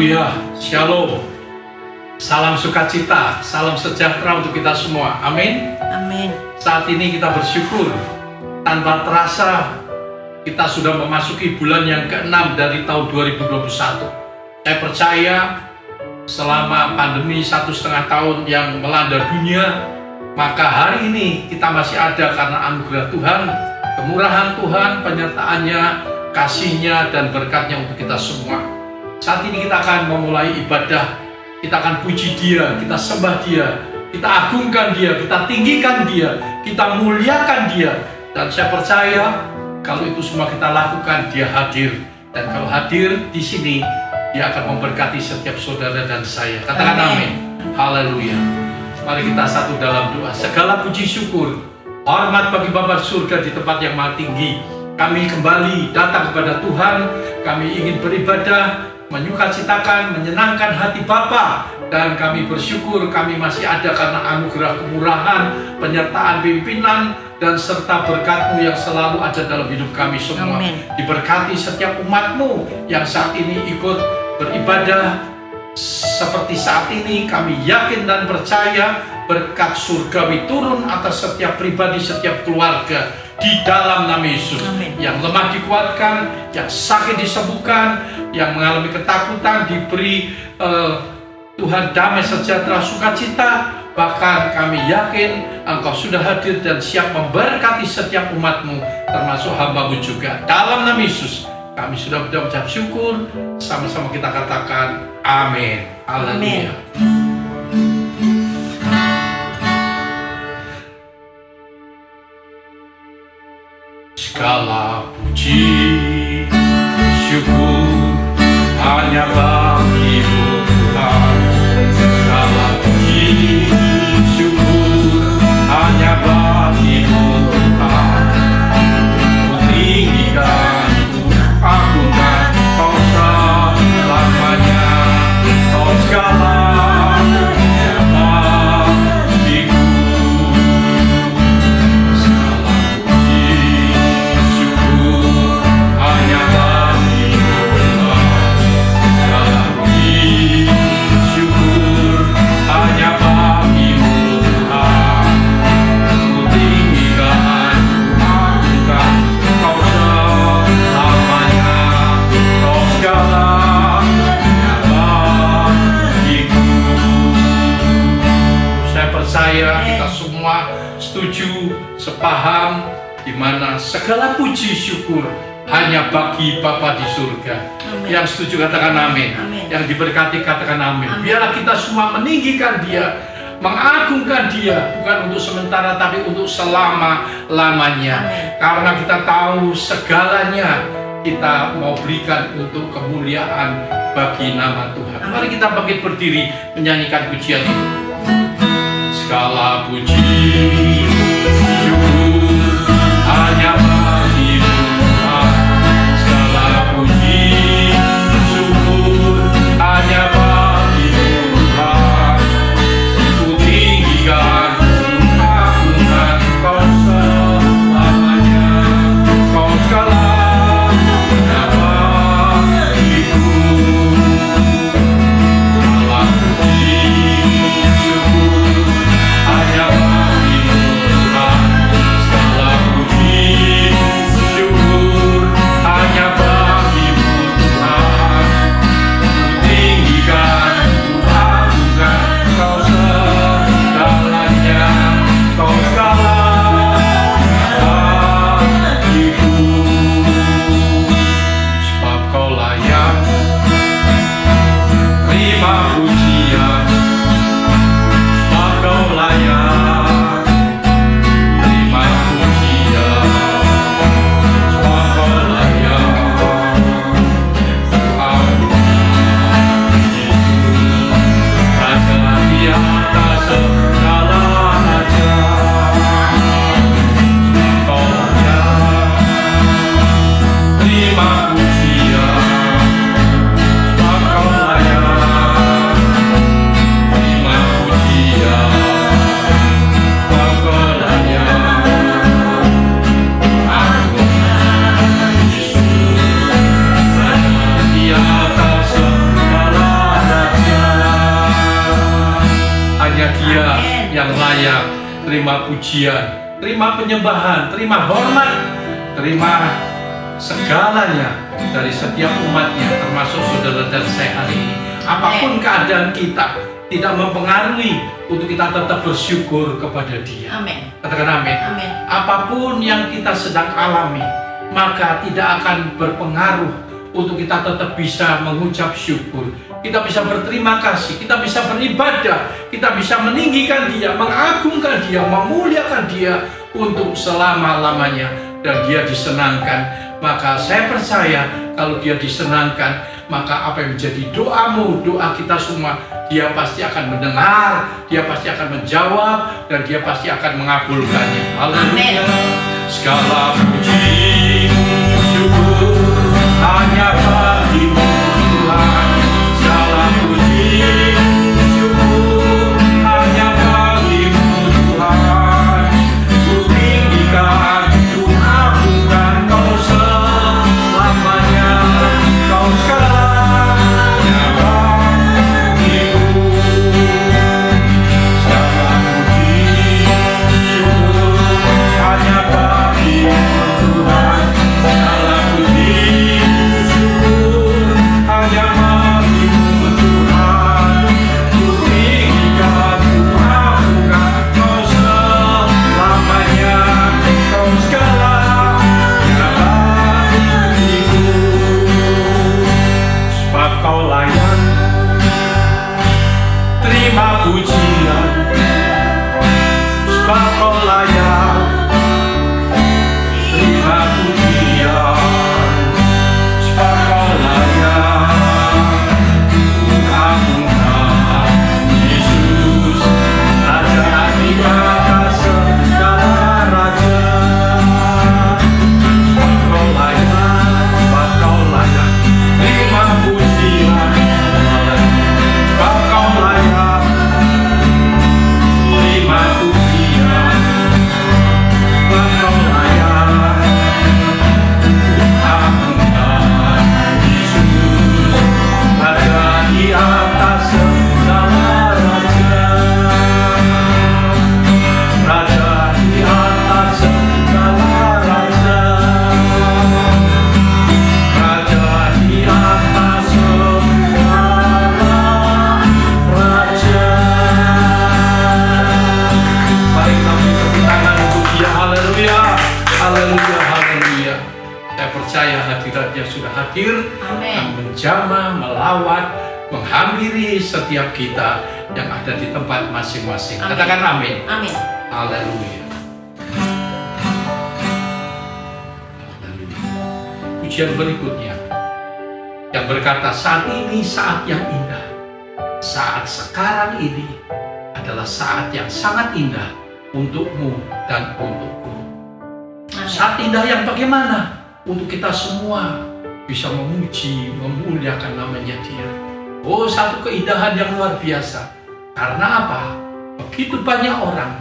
Haleluya, Shalom. Salam sukacita, salam sejahtera untuk kita semua. Amin. Amin. Saat ini kita bersyukur, tanpa terasa kita sudah memasuki bulan yang ke-6 dari tahun 2021. Saya percaya selama pandemi 1,5 tahun yang melanda dunia, maka hari ini kita masih ada karena anugerah Tuhan, kemurahan Tuhan, penyertaannya, kasihnya, dan berkatnya untuk kita semua. Saat ini kita akan memulai ibadah, kita akan puji Dia, kita sembah Dia, kita agungkan Dia, kita tinggikan Dia, kita muliakan Dia. Dan saya percaya kalau itu semua kita lakukan, Dia hadir. Dan kalau hadir di sini, Dia akan memberkati setiap saudara dan saya. Katakan amin. Haleluya. Mari kita satu dalam doa. Segala puji syukur, hormat bagi Bapa surga di tempat yang maha tinggi. Kami kembali datang kepada Tuhan. Kami ingin beribadah, menyukacitakan, menyenangkan hati Bapa, dan kami bersyukur kami masih ada karena anugerah kemurahan, penyertaan pimpinan, dan serta berkat-Mu yang selalu ada dalam hidup kami semua. Amin. Diberkati setiap umat-Mu yang saat ini ikut beribadah seperti saat ini. Kami yakin dan percaya berkat surgawi turun atas setiap pribadi, setiap keluarga di dalam nama Yesus. Amin. Yang lemah dikuatkan, yang sakit disembuhkan, yang mengalami ketakutan diberi Tuhan damai, sejahtera, sukacita. Bahkan kami yakin Engkau sudah hadir dan siap memberkati setiap umat-Mu, termasuk hamba-Mu juga. Dalam nama Yesus kami sudah mengucap syukur. Sama-sama kita katakan amin. Haleluya. Segala puji syukur hanya bagi-Mu Tuhan. Segala puji syukur hanya bagi-Mu Tuhan. Ku tinggikan, ku agungkan Kau selamanya. Kau segalanya bagiku. Segala puji syukur hanya bagi-Mu Tuhan. Segala puji syukur hanya bagi-Mu Tuhan. Ku tinggikan, ku agungkan Kau selamanya. Kau segalanya bagiku. Saya percaya kita semua setuju, sepaham, di mana segala puji syukur hanya bagi Bapa di surga. Amin. Yang setuju katakan amin. Amin. Yang diberkati katakan amin. Amin. Biarlah kita semua meninggikan Dia, mengagungkan Dia, bukan untuk sementara tapi untuk selama-lamanya. Amin. Karena kita tahu segalanya kita mau berikan untuk kemuliaan bagi nama Tuhan. Amin. Mari kita bangkit berdiri menyanyikan pujian itu. Segala puji syukur hanya bagi-Mu Tuhan. Segala puji syukur hanya bagi-Mu Tuhan. Ku tinggikan, ku agungkan Kau selamanya. Kau segalanya bagiku. Segala puji syukur hanya bagi-Mu Dia yang layak terima pujian, terima penyembahan, terima hormat, terima segalanya dari setiap umatnya, termasuk saudara dan saya hari ini. Apapun keadaan kita, tidak mempengaruhi untuk kita tetap bersyukur kepada Dia. Amin. Katakan amin. Amin. Apapun yang kita sedang alami, maka tidak akan berpengaruh untuk kita tetap bisa mengucap syukur. Kita bisa berterima kasih, kita bisa beribadah, kita bisa meninggikan Dia, mengagungkan Dia, memuliakan Dia untuk selama-lamanya, dan Dia disenangkan. Maka saya percaya kalau Dia disenangkan, maka apa yang menjadi doamu, doa kita semua, Dia pasti akan mendengar, Dia pasti akan menjawab, dan Dia pasti akan mengabulkannya. Haleluya. Segala puji syukur hanya bagi-Mu Tuhan. Segala puji syukur hanya bagi-Mu Tuhan. Ku tinggikan, ku agungkan Kau selamanya. Kau segalanya bagiku. Segala puji syukur hanya bagi-Mu Tuhan. Segala puji syukur hanya bagi-Mu Tuhan. Ku tinggikan, ku agungkan Kau selamanya. Kau segalanya bagiku. Sebab Kau layak terima pujian, sebab Kau layak terima pujian, sebab Kau layak ku agungkan Yesus, Raja di atas segala raja. Sebab Kau layak terima pujian, sebab Kau layak terima pujian, sebab Kau layak ku agungkan Yesus, Raja di atas segala raja. Raja di atas segala raja. Raja di atas segala raja. Mari kita beri tepuk tangan untuk Dia. Haleluya, haleluya, haleluya. Saya percaya hadiratnya sudah hadir, yang Amin. menjamah, melawat, menghampiri setiap kita yang ada di tempat masing-masing. Amin. Katakan amin. Amin. Haleluya. Haleluya. Pujian berikutnya yang berkata, saat ini saat yang indah. Saat sekarang ini adalah saat yang sangat indah untukmu dan untukku. Amin. Saat indah yang bagaimana? Untuk kita semua bisa memuji, memuliakan namanya Dia. Oh, satu keindahan yang luar biasa. Karena apa? Begitu banyak orang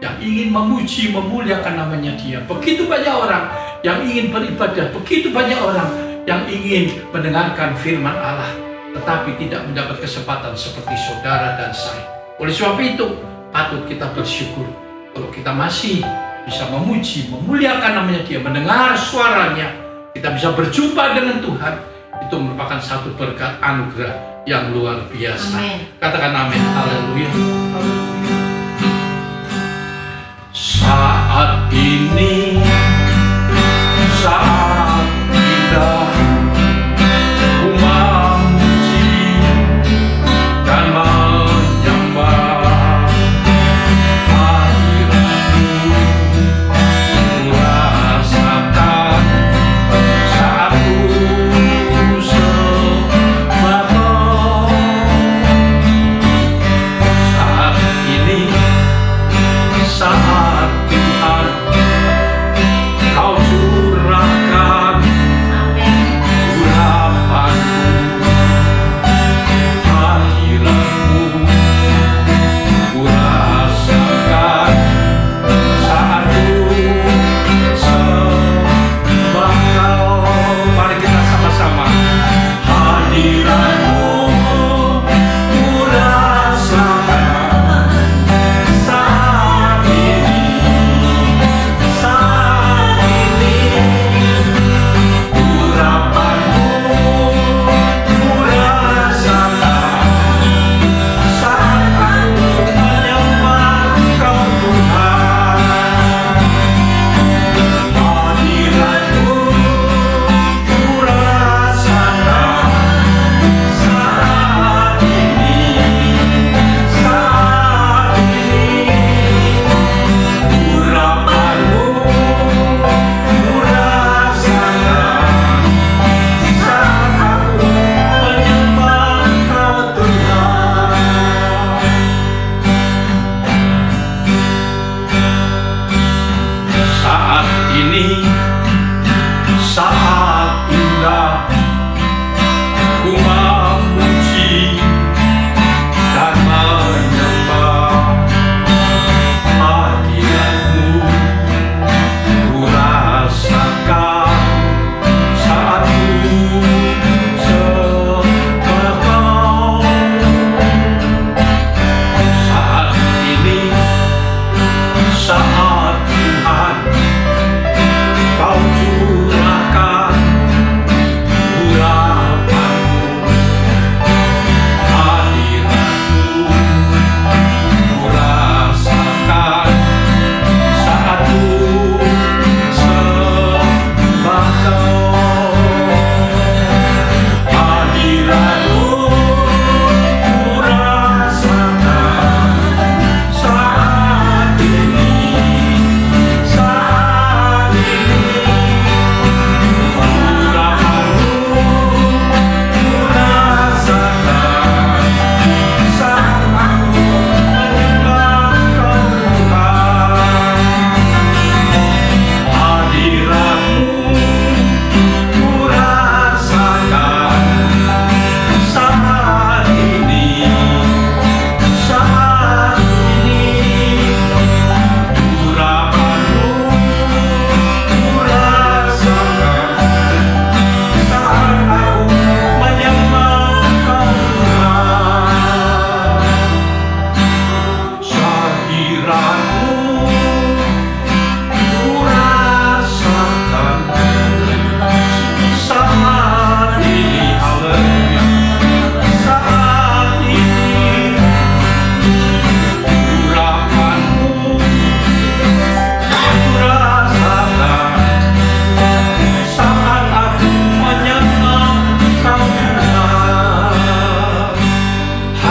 yang ingin memuji, memuliakan namanya Dia. Begitu banyak orang yang ingin beribadah. Begitu banyak orang yang ingin mendengarkan firman Allah, tetapi tidak mendapat kesempatan seperti saudara dan saya. Oleh sebab itu, patut kita bersyukur kalau kita masih bisa memuji, memuliakan namanya Dia, mendengar suaranya, kita bisa berjumpa dengan Tuhan. Itu merupakan satu berkat anugerah yang luar biasa. Amin. Katakan amin. Haleluya. Saat ini saat indah, ku memuji dan menyembah hadirat-Mu. Ku rasakan saat ku sembah Kau. Saat ini saat Tuhan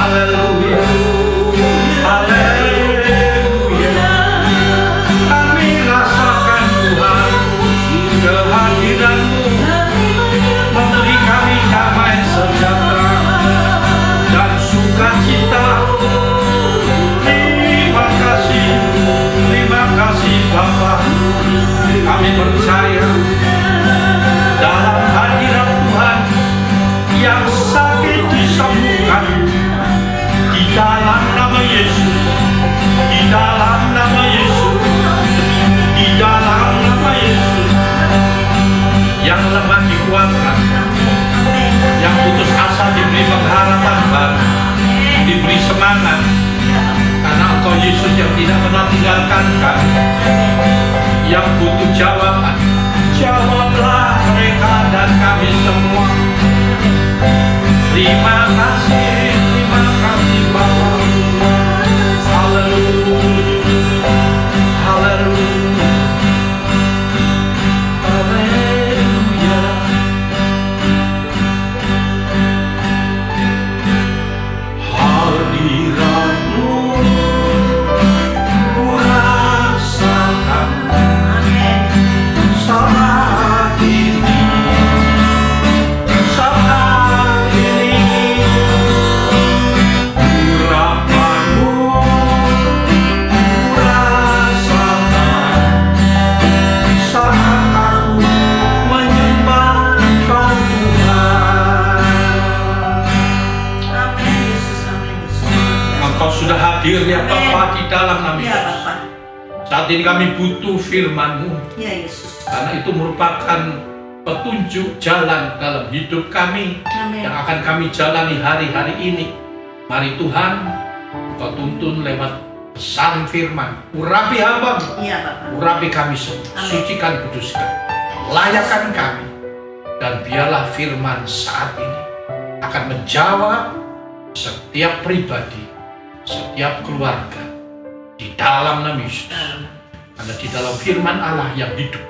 Haleluya, haleluya. Kami rasakan Tuhan kehadiran-Mu, memberi kami damai sejahtera dan sukacita. Terima kasih Bapa. Kami percaya dalam hadirat Tuhan yang sakit disembuhkan di dalam nama Yesus, di dalam nama Yesus, di dalam nama Yesus. Yang lemah dikuatkan, yang putus asa diberi pengharapan baru, diberi semangat, karena Engkau Yesus yang tidak pernah tinggalkan kami. Yang butuh jawaban, jawablah mereka dan kami semua. Terima kasih Bapa. Haleluya, haleluya, haleluya. Hadirat-Mu ku rasakan saat ini, saat ini. Urapan-Mu ku rasakan saat aku menyembah Engkau Tuhan. Amin Yesus, amin Yesus. Engkau sudah hadir ya Bapa di dalam nama Ya Yesus. Bapa. Saat ini kami butuh firman-Mu, Ya Yesus. karena itu merupakan petunjuk jalan dalam hidup kami Amin. yang akan kami jalani hari-hari ini. Mari Tuhan, Engkau tuntun lewat pesan firman. Urapi hamba-Mu, Ya Bapa. urapi kami semua, Amin. sucikan, kuduskan, layakan kami. Dan biarlah firman saat ini akan menjawab setiap pribadi, setiap keluarga di dalam nama Yesus. Amin. Karena di dalam firman Allah yang hidup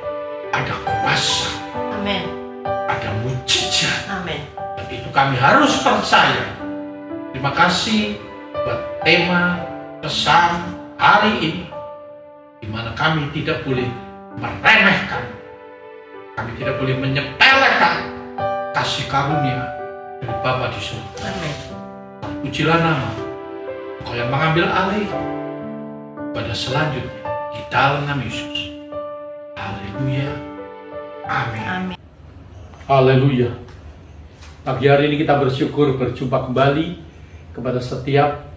ada kuasa, Amin. ada mujizat. Amin. Dan itu kami harus percaya. Terima kasih buat tema pesan hari ini, di mana kami tidak boleh meremehkan, kami tidak boleh menyepelekan kasih karunia dari Bapa di surga. Amin. Pujilah nama Engkau yang mengambil alih pada selanjutnya di dalam nama Yesus. Haleluya, amin. Amin. Haleluya. Pagi hari ini kita bersyukur berjumpa kembali kepada setiap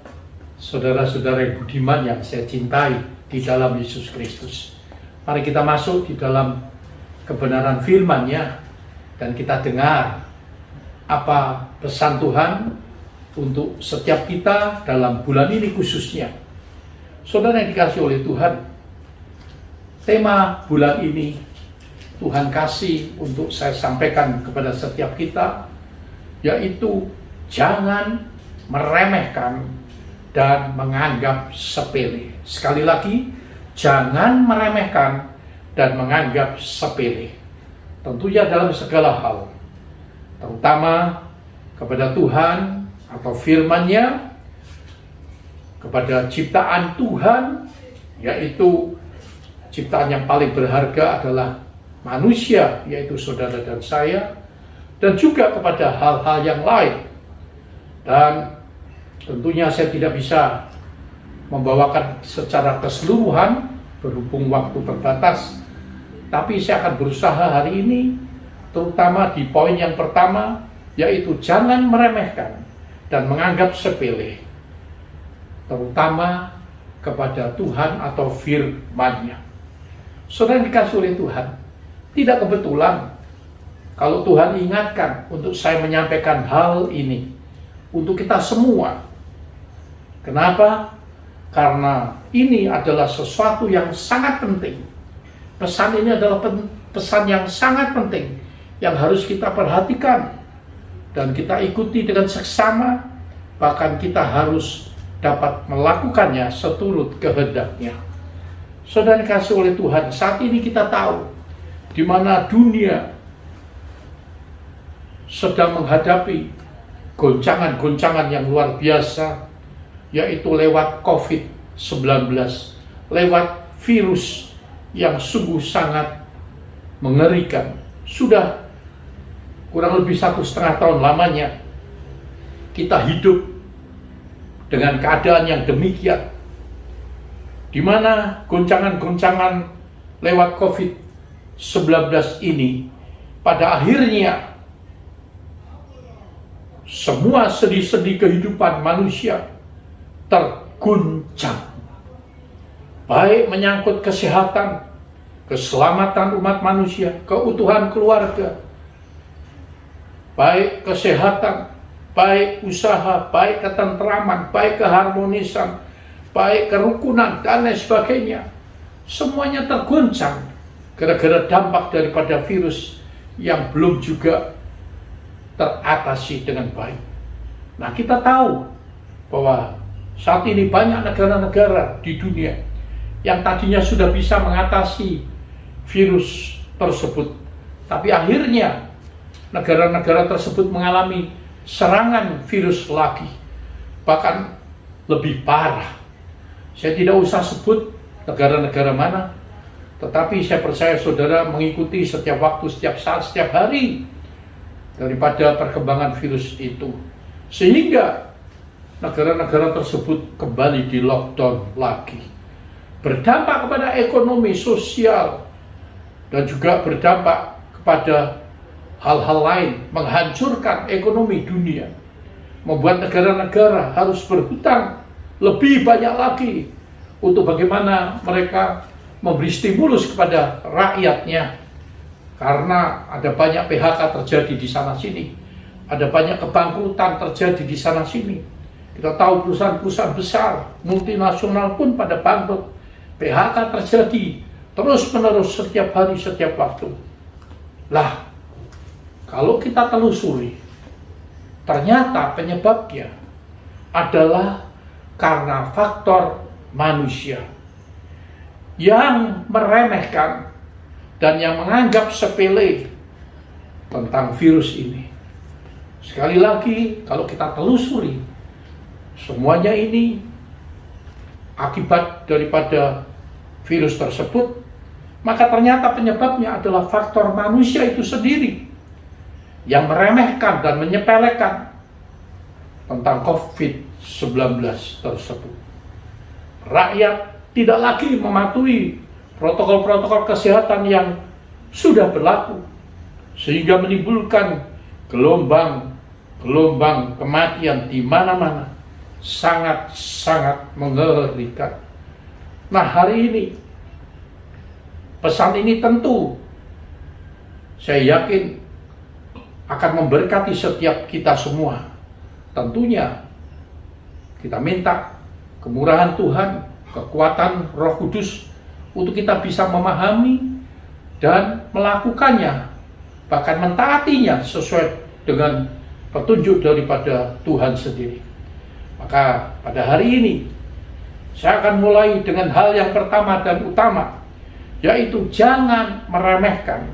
saudara-saudara yang budiman yang saya cintai di dalam Yesus Kristus. Mari kita masuk di dalam kebenaran firman-Nya dan kita dengar apa pesan Tuhan untuk setiap kita dalam bulan ini khususnya. Saudara yang dikasihi oleh Tuhan, tema bulan ini Tuhan kasih untuk saya sampaikan kepada setiap kita, yaitu jangan meremehkan dan menganggap sepele. Sekali lagi, jangan meremehkan dan menganggap sepele. Tentunya dalam segala hal, terutama kepada Tuhan atau firman-Nya, kepada ciptaan Tuhan, yaitu ciptaan yang paling berharga adalah manusia, yaitu saudara dan saya, dan juga kepada hal-hal yang lain. Dan tentunya saya tidak bisa membawakan secara keseluruhan berhubung waktu terbatas, tapi saya akan berusaha hari ini terutama di poin yang pertama, yaitu jangan meremehkan dan menganggap sepele, terutama kepada Tuhan atau firman-Nya. Saudara yang dikasihi oleh Tuhan, tidak kebetulan kalau Tuhan ingatkan untuk saya menyampaikan hal ini untuk kita semua. Kenapa? Karena ini adalah sesuatu yang sangat penting. Pesan ini adalah pesan yang sangat penting yang harus kita perhatikan dan kita ikuti dengan seksama, bahkan kita harus dapat melakukannya seturut kehendak-Nya. Saudara dikasihi oleh Tuhan, saat ini kita tahu di mana dunia sedang menghadapi goncangan-goncangan yang luar biasa, yaitu lewat COVID-19, lewat virus yang sungguh sangat mengerikan. Sudah kurang lebih 1,5 tahun lamanya kita hidup dengan keadaan yang demikian, di mana goncangan-goncangan lewat COVID-19 ini pada akhirnya semua sendi-sendi kehidupan manusia terguncang, baik menyangkut kesehatan, keselamatan umat manusia, keutuhan keluarga, baik kesehatan, baik usaha, baik ketentraman, baik keharmonisan, baik kerukunan, dan lain sebagainya. Semuanya terguncang gara-gara dampak daripada virus yang belum juga teratasi dengan baik. Nah, kita tahu bahwa saat ini banyak negara-negara di dunia yang tadinya sudah bisa mengatasi virus tersebut, tapi akhirnya negara-negara tersebut mengalami serangan virus lagi, bahkan lebih parah. Saya tidak usah sebut negara-negara mana, tetapi saya percaya saudara mengikuti setiap waktu, setiap saat, setiap hari daripada perkembangan virus itu, sehingga negara-negara tersebut kembali di lockdown lagi, berdampak kepada ekonomi, sosial, dan juga berdampak kepada hal-hal lain, menghancurkan ekonomi dunia, membuat negara-negara harus berhutang lebih banyak lagi untuk bagaimana mereka memberi stimulus kepada rakyatnya. Karena ada banyak PHK terjadi di sana-sini, ada banyak kebangkrutan terjadi di sana-sini. Kita tahu perusahaan-perusahaan besar, multinasional pun pada bangkrut. PHK terjadi terus-menerus setiap hari, setiap waktu. Lah, kalau kita telusuri, ternyata penyebabnya adalah karena faktor manusia yang meremehkan dan yang menganggap sepele tentang virus ini. Sekali lagi, kalau kita telusuri, semuanya ini akibat daripada virus tersebut, maka ternyata penyebabnya adalah faktor manusia itu sendiri yang meremehkan dan menyepelekan tentang COVID-19 tersebut. Rakyat tidak lagi mematuhi protokol-protokol kesehatan yang sudah berlaku, sehingga menimbulkan gelombang kematian di mana-mana, sangat-sangat mengerikan. Nah, hari ini pesan ini tentu saya yakin akan memberkati setiap kita semua. Tentunya kita minta kemurahan Tuhan, kekuatan Roh Kudus untuk kita bisa memahami dan melakukannya, bahkan mentaatinya sesuai dengan petunjuk daripada Tuhan sendiri. Maka pada hari ini saya akan mulai dengan hal yang pertama dan utama, yaitu jangan meremehkan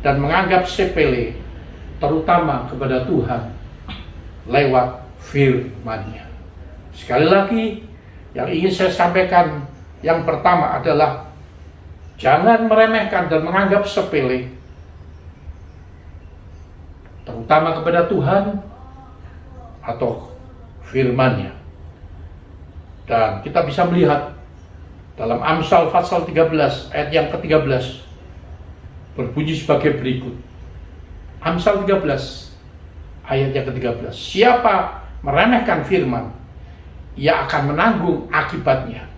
dan menganggap sepele, terutama kepada Tuhan lewat firman-Nya. Sekali lagi, yang ingin saya sampaikan yang pertama adalah jangan meremehkan dan menganggap sepele, terutama kepada Tuhan atau firman-Nya. Dan kita bisa melihat dalam Amsal pasal 13 ayat yang ke-13 berbunyi sebagai berikut. Amsal 13 ayat yang ke-13. Siapa meremehkan firman, ia akan menanggung akibatnya.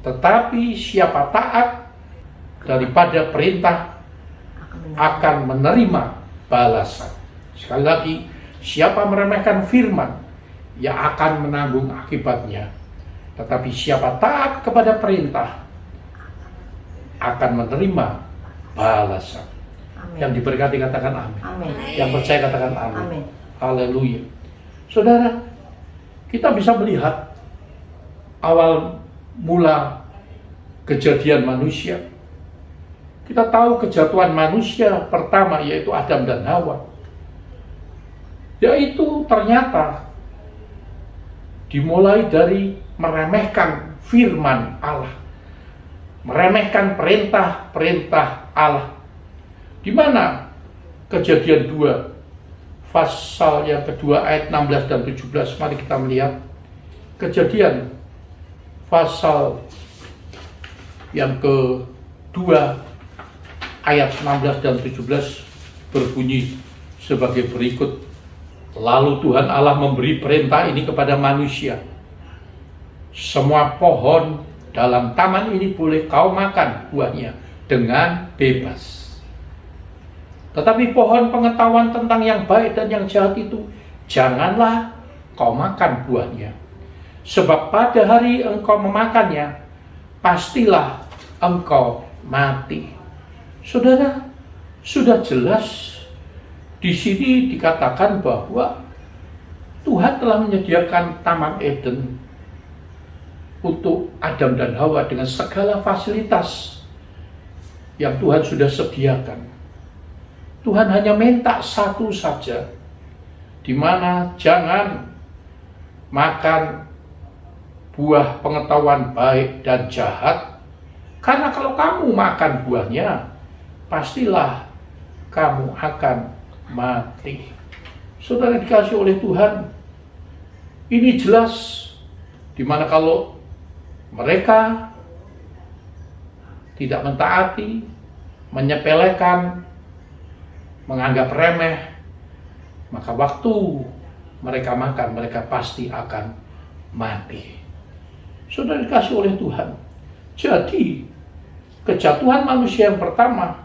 Tetapi siapa taat daripada perintah akan menerima balasan. Sekali lagi, siapa meremehkan firman, ia akan menanggung akibatnya. Tetapi siapa taat kepada perintah akan menerima balasan. Amin. Yang diberkati katakan amin. Amin. Yang percaya katakan amin. Amin. Haleluya. Saudara, kita bisa melihat awal mula kejadian manusia. Kita tahu kejatuhan manusia pertama yaitu Adam dan Hawa. yaitu ternyata dimulai dari meremehkan firman Allah, meremehkan perintah-perintah Allah. Di mana Kejadian 2 pasal yang kedua ayat 16 dan 17, mari kita melihat. Kejadian pasal yang kedua ayat 16 dan 17 berbunyi sebagai berikut. Lalu Tuhan Allah memberi perintah ini kepada manusia. Semua pohon dalam taman ini boleh kau makan buahnya dengan bebas. Tetapi pohon pengetahuan tentang yang baik dan yang jahat itu janganlah kau makan buahnya. Sebab pada hari engkau memakannya, pastilah engkau mati. Saudara, sudah jelas di sini dikatakan bahwa Tuhan telah menyediakan Taman Eden untuk Adam dan Hawa dengan segala fasilitas yang Tuhan sudah sediakan. Tuhan hanya minta satu saja, di mana jangan makan buah pengetahuan baik dan jahat, karena kalau kamu makan buahnya, pastilah kamu akan mati. Saudara dikasih oleh Tuhan, ini jelas, di mana kalau mereka tidak mentaati, menyepelekan, menganggap remeh, maka waktu mereka makan, mereka pasti akan mati. Saudara dikasih oleh Tuhan. Jadi, kejatuhan manusia yang pertama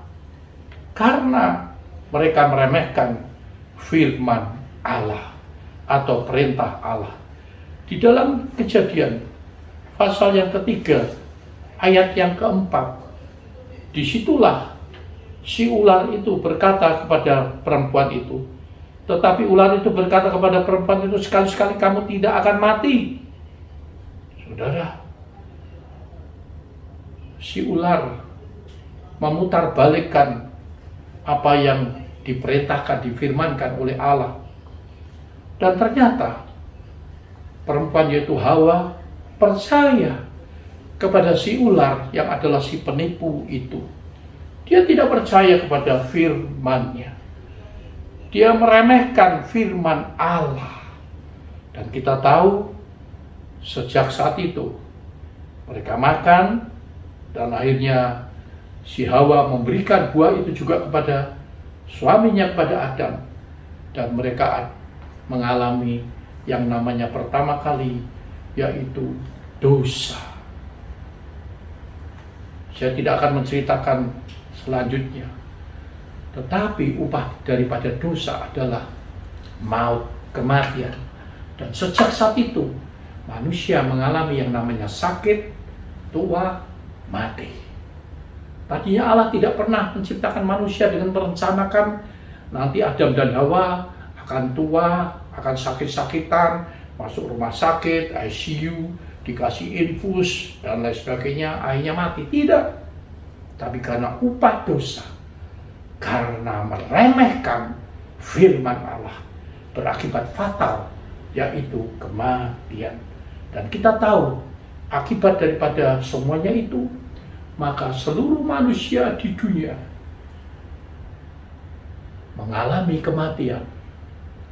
karena mereka meremehkan firman Allah atau perintah Allah. Di dalam Kejadian pasal yang ketiga ayat yang keempat, disitulah si ular itu berkata kepada perempuan itu, tetapi ular itu berkata kepada perempuan itu, sekali-sekali kamu tidak akan mati. Saudara, si ular memutarbalikkan apa yang diperintahkan, difirmankan oleh Allah. Dan ternyata perempuan yaitu Hawa percaya kepada si ular yang adalah si penipu itu. Dia tidak percaya kepada firman-Nya. Dia meremehkan firman Allah. Dan kita tahu sejak saat itu mereka makan, dan akhirnya si Hawa memberikan buah itu juga kepada suaminya, kepada Adam, dan mereka mengalami yang namanya pertama kali, yaitu dosa. Saya tidak akan menceritakan selanjutnya, tetapi upah daripada dosa adalah maut, kematian. Dan sejak saat itu manusia mengalami yang namanya sakit, tua, mati. Tadinya Allah tidak pernah menciptakan manusia dengan merencanakan nanti Adam dan Hawa akan tua, akan sakit-sakitan, masuk rumah sakit, ICU, dikasih infus, dan lain sebagainya, akhirnya mati. Tidak. Tapi karena upah dosa, karena meremehkan firman Allah, berakibat fatal, yaitu kematian. Dan kita tahu, akibat daripada semuanya itu, maka seluruh manusia di dunia mengalami kematian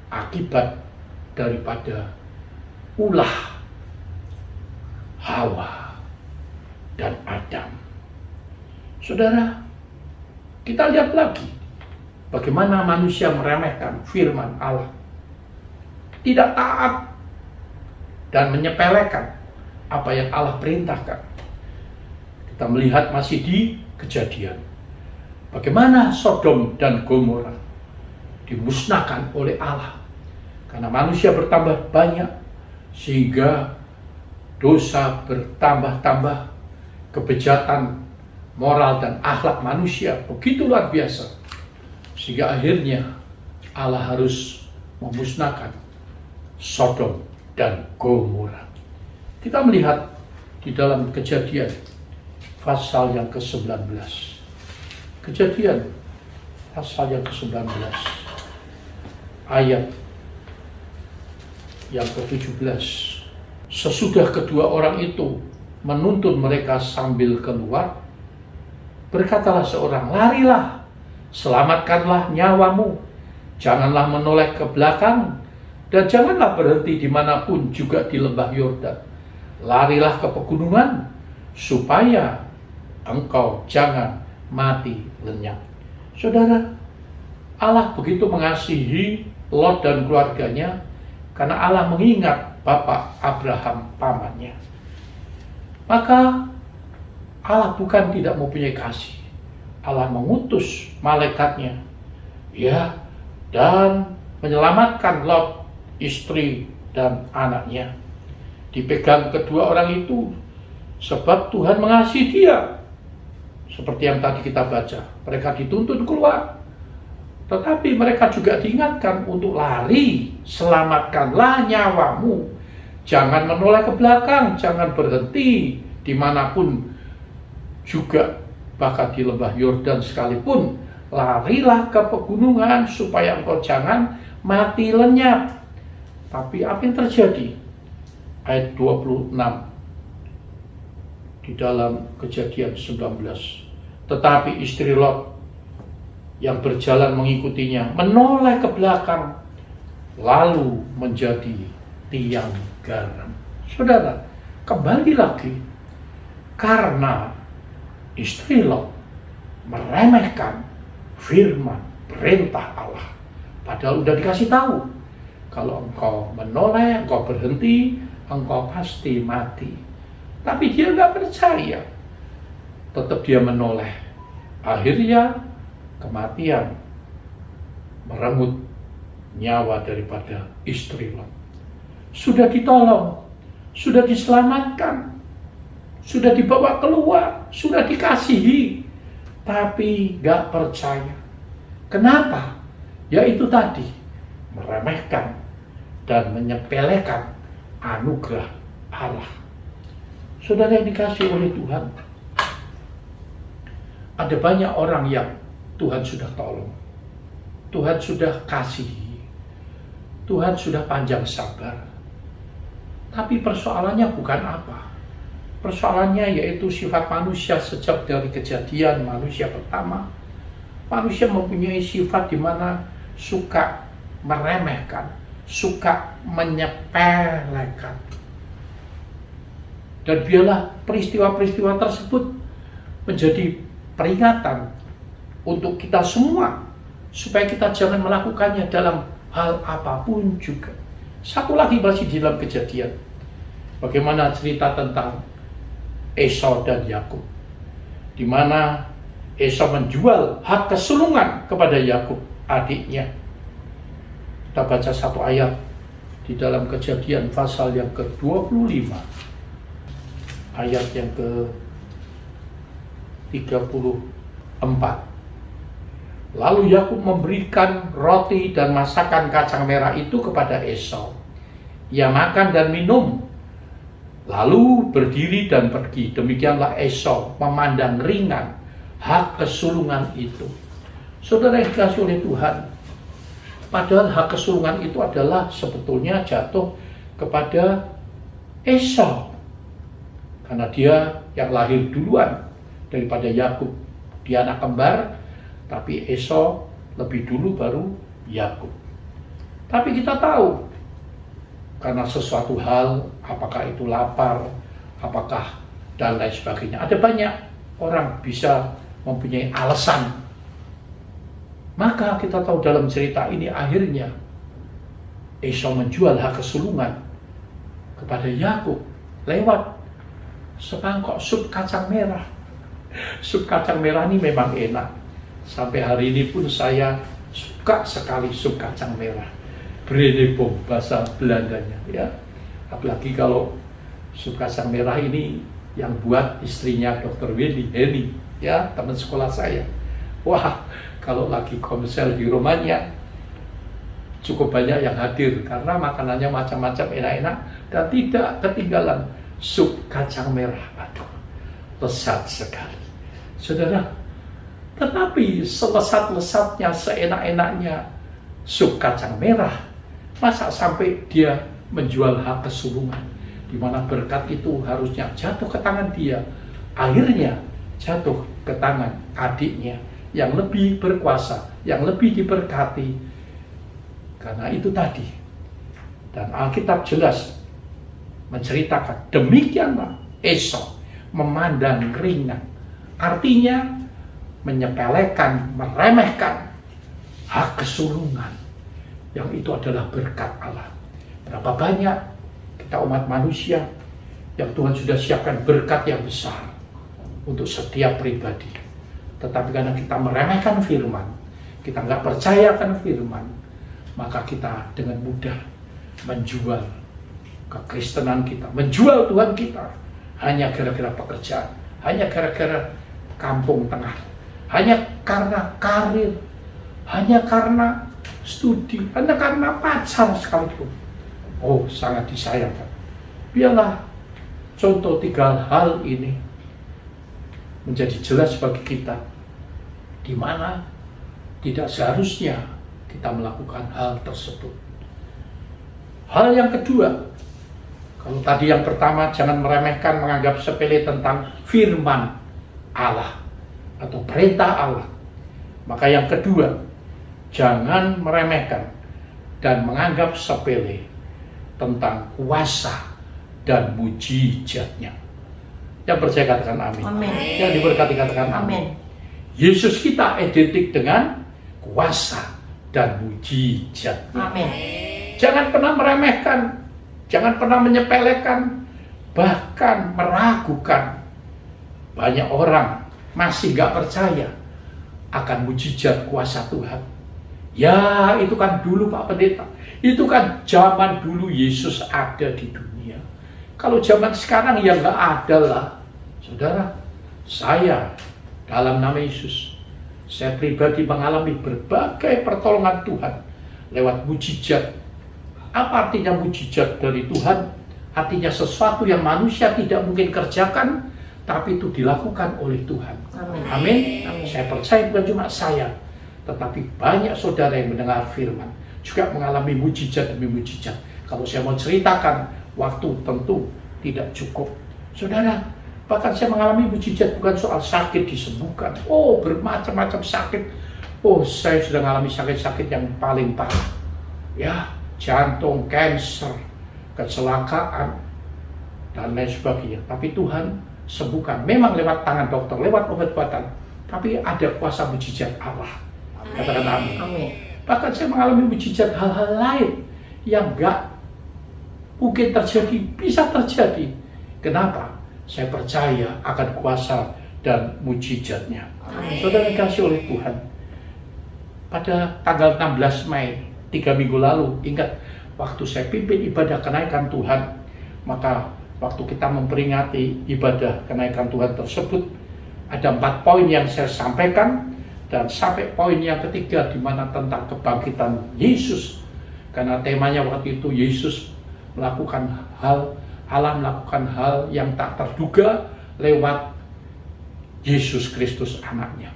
akibat daripada ulah Hawa dan Adam. Saudara, kita lihat lagi bagaimana manusia meremehkan firman Allah, tidak taat dan menyepelekan apa yang Allah perintahkan. Kita melihat masih di Kejadian, bagaimana Sodom dan Gomora dimusnahkan oleh Allah karena manusia bertambah banyak, sehingga dosa bertambah-tambah, kebejatan moral dan akhlak manusia begitu luar biasa, sehingga akhirnya Allah harus memusnahkan Sodom dan Gomora. Kita melihat di dalam Kejadian pasal yang ke-19. Kejadian pasal yang ke-19 ayat yang ke-17. Sesudah kedua orang itu menuntun mereka sambil keluar, berkatalah seorang, "Larilah, selamatkanlah nyawamu, janganlah menoleh ke belakang, dan janganlah berhenti dimanapun, juga di lembah Yordan. Larilah ke pegunungan, supaya engkau jangan mati lenyap." Saudara, Allah begitu mengasihi Lot dan keluarganya, karena Allah mengingat Bapak Abraham pamannya. Maka Allah bukan tidak mempunyai kasih. Allah mengutus malaikatnya, ya, dan menyelamatkan Lot, istri dan anaknya. Dipegang kedua orang itu sebab Tuhan mengasihi dia. Seperti yang tadi kita baca, mereka dituntun keluar, tetapi mereka juga diingatkan untuk lari, selamatkanlah nyawamu, jangan menoleh ke belakang, jangan berhenti dimanapun, juga bahkan di lembah Yordan sekalipun, larilah ke pegunungan supaya engkau jangan mati lenyap. Tapi apa yang terjadi? Ayat 26 di dalam Kejadian 19. Tetapi istri Lot yang berjalan mengikutinya menoleh ke belakang, lalu menjadi tiang garam. Saudara, kembali lagi, karena istri Lot meremehkan firman perintah Allah, padahal udah dikasih tahu, kalau engkau menoleh, engkau berhenti, engkau pasti mati. Tapi dia nggak percaya, tetap dia menoleh. Akhirnya kematian merenggut nyawa daripada istri Lot. Sudah ditolong, sudah diselamatkan, sudah dibawa keluar, sudah dikasihi, tapi gak percaya. Kenapa? Yaitu tadi, meremehkan dan menyepelekan anugerah Allah. Saudara yang dikasihi oleh Tuhan, ada banyak orang yang Tuhan sudah tolong, Tuhan sudah kasihi, Tuhan sudah panjang sabar. Tapi persoalannya bukan apa. Persoalannya yaitu sifat manusia sejak dari kejadian manusia pertama. Manusia mempunyai sifat di mana suka meremehkan, suka menyepelekan. Dan biarlah peristiwa-peristiwa tersebut menjadi peringatan untuk kita semua, supaya kita jangan melakukannya dalam hal apapun juga. Satu lagi masih di dalam Kejadian, bagaimana cerita tentang Esau dan Yakub, di mana Esau menjual hak kesulungan kepada Yakub, adiknya. Kita baca satu ayat di dalam Kejadian pasal yang ke-25, ayat yang ke-34. Lalu Yakub memberikan roti dan masakan kacang merah itu kepada Esau. Ia makan dan minum, lalu berdiri dan pergi. Demikianlah Esau memandang ringan hak kesulungan itu. Saudara yang dikasihi oleh Tuhan, padahal hak kesulungan itu adalah sebetulnya jatuh kepada Esau, karena dia yang lahir duluan daripada Yakub. Dia anak kembar, tapi Esau lebih dulu baru Yakub. Tapi kita tahu, karena sesuatu hal, apakah itu lapar, apakah dan lain sebagainya, ada banyak orang bisa mempunyai alasan. Maka kita tahu dalam cerita ini akhirnya Esau menjual hak kesulungan kepada Yakub lewat semangkok sup kacang merah. Sup kacang merah ini memang enak. Sampai hari ini pun saya suka sekali sup kacang merah. Brenebom bahasa Belandanya, ya. Apalagi kalau sup kacang merah ini yang buat istrinya Dr. Wendy Henny, ya, teman sekolah saya. Wah, kalau lagi komsel di rumahnya cukup banyak yang hadir karena makanannya macam-macam, enak-enak, dan tidak ketinggalan sup kacang merah. Aduh, lezat sekali, saudara. Tetapi selesat-lesatnya, seenak-enaknya sup kacang merah, masa sampai dia menjual hak kesulungan, di mana berkat itu harusnya jatuh ke tangan dia, akhirnya jatuh ke tangan adiknya yang lebih berkuasa, yang lebih diberkati. Karena itu tadi, dan Alkitab jelas menceritakan demikianlah Esau memandang ringan, artinya menyepelekan, meremehkan hak kesulungan yang itu adalah berkat Allah. Berapa banyak kita umat manusia yang Tuhan sudah siapkan berkat yang besar untuk setiap pribadi, tetapi karena kita meremehkan firman, kita nggak percayakan firman, maka kita dengan mudah menjual kekristenan kita, menjual Tuhan kita hanya gara-gara pekerjaan, hanya gara-gara kampung tengah, hanya karena karir, hanya karena studi, hanya karena pacar sekalipun. Oh, sangat disayangkan. Biarlah contoh 3 hal ini menjadi jelas bagi kita, di mana tidak seharusnya kita melakukan hal tersebut. Hal yang kedua, kalau tadi yang pertama jangan meremehkan, menganggap sepele tentang firman Allah atau perintah Allah, maka yang kedua, jangan meremehkan dan menganggap sepele tentang kuasa dan mujizatnya. Yang percaya katakan amin. Amin. Yang diberkati katakan amin. Amin. Yesus kita identik dengan kuasa dan mujizat. Amin. Jangan pernah meremehkan, jangan pernah menyepelekan, bahkan meragukan. Banyak orang masih gak percaya akan mujizat kuasa Tuhan. Ya, itu kan dulu Pak Pendeta, itu kan zaman dulu Yesus ada di dunia. Kalau zaman sekarang ya gak ada lah. Saudara, saya dalam nama Yesus, saya pribadi mengalami berbagai pertolongan Tuhan lewat mujizat. Apa artinya mujizat dari Tuhan? Artinya sesuatu yang manusia tidak mungkin kerjakan, tapi itu dilakukan oleh Tuhan. Amin. Amin. Amin. Saya percaya bukan cuma saya, tetapi banyak saudara yang mendengar firman juga mengalami mujizat demi mujizat. Kalau saya mau ceritakan, waktu tentu tidak cukup. Saudara, bahkan saya mengalami mujizat bukan soal sakit disembuhkan. Oh, bermacam-macam sakit. Oh, saya sudah mengalami sakit-sakit yang paling parah. Ya, jantung, kanker, kecelakaan, dan lain sebagainya. Tapi Tuhan sembuhkan. Memang lewat tangan dokter, lewat obat-obatan, tapi ada kuasa mujizat Allah. Katakan amin. Amin. Bahkan saya mengalami mujizat hal-hal lain yang gak mungkin terjadi, bisa terjadi. Kenapa? Saya percaya akan kuasa dan mujizatnya. Amin. Saudara dikasih oleh Tuhan. Pada tanggal 16 Mei, 3 minggu lalu, ingat waktu saya pimpin ibadah kenaikan Tuhan, maka waktu kita memperingati ibadah kenaikan Tuhan tersebut, ada 4 poin yang saya sampaikan, dan sampai poin yang ketiga di mana tentang kebangkitan Yesus. Karena temanya waktu itu Yesus melakukan hal, Allah melakukan hal yang tak terduga lewat Yesus Kristus anaknya.